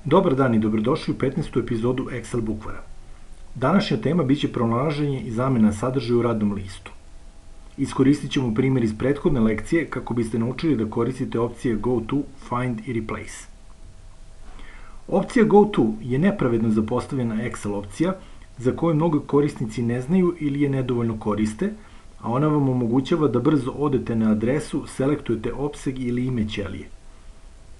Dobar dan i dobrodošli u 15. epizodu Excel bukvara. Današnja tema biće pronalaženje i zamena sadržaja u radnom listu. Iskoristit ćemo primjer iz prethodne lekcije kako biste naučili da koristite opcije Go To, Find i Replace. Opcija Go To je nepravedno zapostavljena Excel opcija za koju mnogo korisnici ne znaju ili je nedovoljno koriste, a ona vam omogućava da brzo odete na adresu, selektujete opseg ili ime ćelije.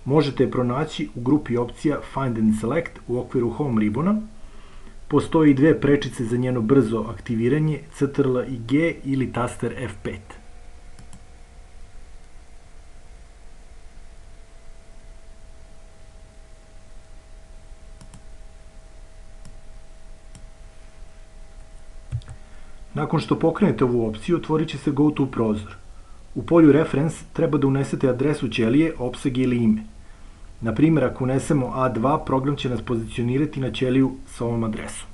Možete je pronaći u grupi opcija Find and Select u okviru Home ribona. Postoji dve prečice za njeno brzo aktiviranje, CTRL i G ili taster F5. Nakon što pokrenete ovu opciju, otvorit će se Go To prozor. U polju Reference treba da unesete adresu ćelije, opseg ili ime. Na primjer, ako unesemo A2, program će nas pozicionirati na ćeliju sa ovom adresom.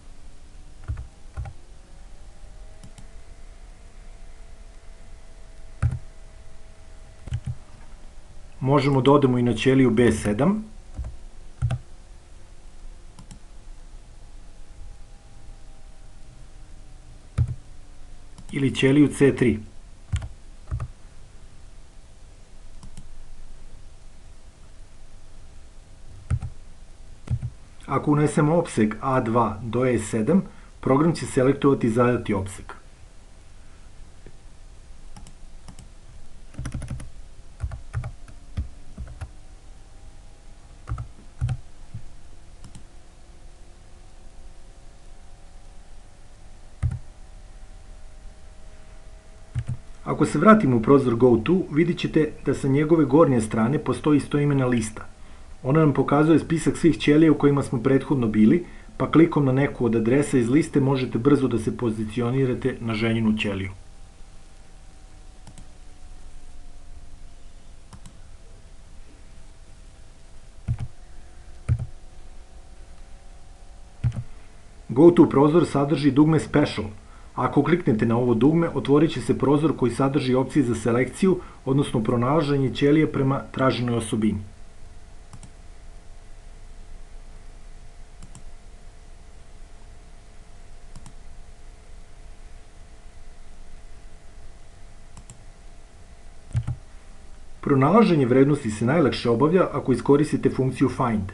Možemo da odemo i na ćeliju B7. Ili ćeliju C3. Ako unesemo opseg A2 do E7, program će selektovati zadati opseg. Ako se vratimo u prozor Go To, vidit ćete da sa njegove gornje strane postoji istoimena lista. Ona nam pokazuje spisak svih ćelija u kojima smo prethodno bili, pa klikom na neku od adresa iz liste možete brzo da se pozicionirate na željenu ćeliju. Go To prozor sadrži dugme Special. Ako kliknete na ovo dugme, otvorit će se prozor koji sadrži opcije za selekciju, odnosno pronalaženje ćelije prema traženoj osobini. Pronalaženje vrednosti se najlakše obavlja ako iskoristite funkciju Find.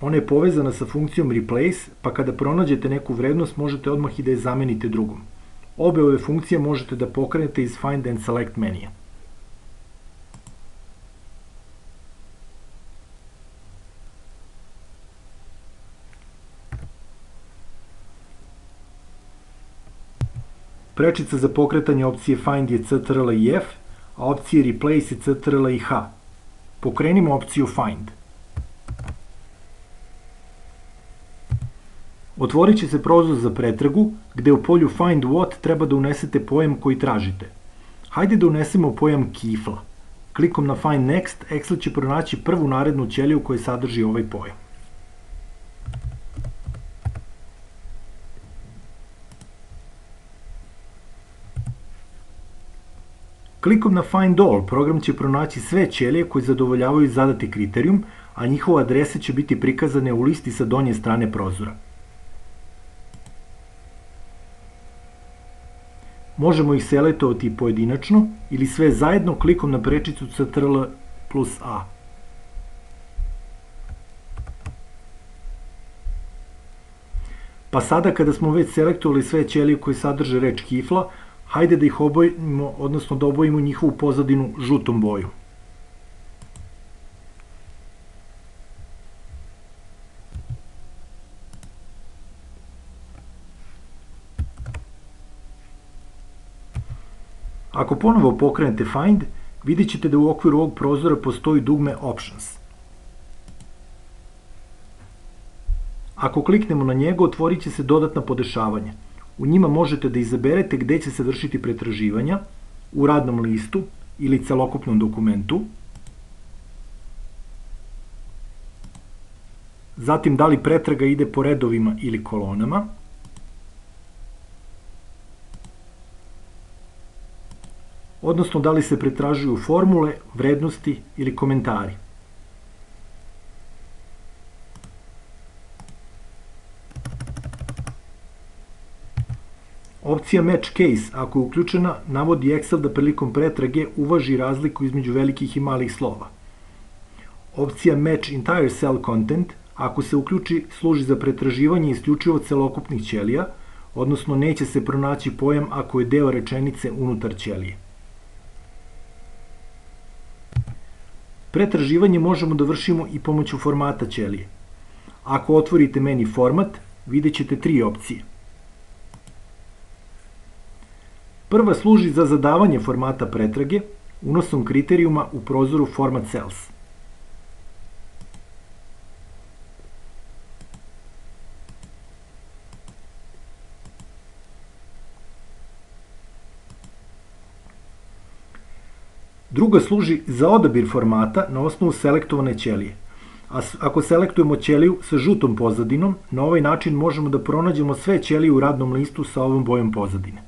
Ona je povezana sa funkcijom Replace, pa kada pronađete neku vrednost možete odmah i da je zamenite drugom. Obe ove funkcije možete da pokrenete iz Find and Select menija. Prečica za pokretanje opcije Find je CTRL i F, a opcije Replace je CTRL i H. Pokrenimo opciju Find. Otvorit će se prozor za pretragu, gde u polju Find What treba da unesete pojam koji tražite. Hajde da unesemo pojam kifla. Klikom na Find Next, Excel će pronaći prvu narednu ćeliju koja sadrži ovaj pojam. Klikom na Find All, program će pronaći sve ćelije koje zadovoljavaju zadati kriterijum, a njihove adrese će biti prikazane u listi sa donje strane prozora. Možemo ih selektovati pojedinačno ili sve zajedno klikom na prečicu CTRL plus A. Pa sada kada smo već selektovali sve ćelije koje sadrže reč kifla, hajde da ih obojimo, odnosno da obojimo njihovu pozadinu žutom bojom. Ako ponovo pokrenete Find, vidjet ćete da u okviru ovog prozora postoji dugme Options. Ako kliknemo na njega, otvorit će se dodatna podešavanja. U njima možete da izaberete gde će se vršiti pretraživanja, u radnom listu ili celokupnom dokumentu, zatim da li pretraga ide po redovima ili kolonama, odnosno da li se pretražuju formule, vrednosti ili komentari. Opcija Match Case, ako je uključena, navodi Excel da prilikom pretrage uvaži razliku između velikih i malih slova. Opcija Match Entire Cell Content, ako se uključi, služi za pretraživanje isključivo celokupnih ćelija, odnosno neće se pronaći pojam ako je deo rečenice unutar ćelije. Pretraživanje možemo da vršimo i pomoću formata ćelije. Ako otvorite meni Format, vidjet ćete 3 opcije. Prva služi za zadavanje formata pretrage unosom kriterijuma u prozoru Format Cells. Druga služi za odabir formata na osnovu selektovane ćelije. Ako selektujemo ćeliju sa žutom pozadinom, na ovaj način možemo da pronađemo sve ćelije u radnom listu sa ovom bojom pozadine.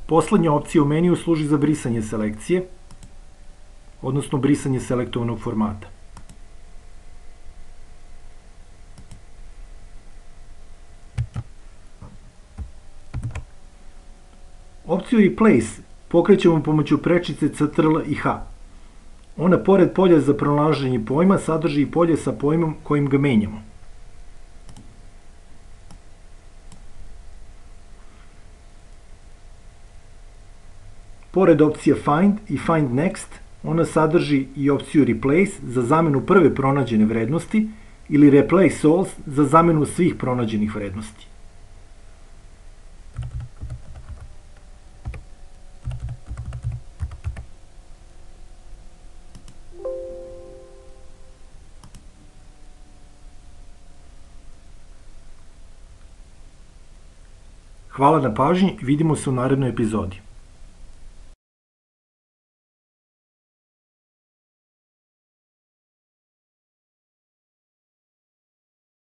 Poslednja opcija u meniju služi za brisanje selekcije, odnosno brisanje selektovanog formata. Opciju Replace pokrećemo pomoću prečice CTRL i H. Ona, pored polja za pronalaženje pojma, sadrži i polje sa pojmom kojim ga menjamo. Pored opcije Find i Find Next, ona sadrži i opciju Replace za zamenu prve pronađene vrednosti ili Replace All za zamenu svih pronađenih vrednosti. Hvala na pažnji, vidimo se u narednoj epizodi.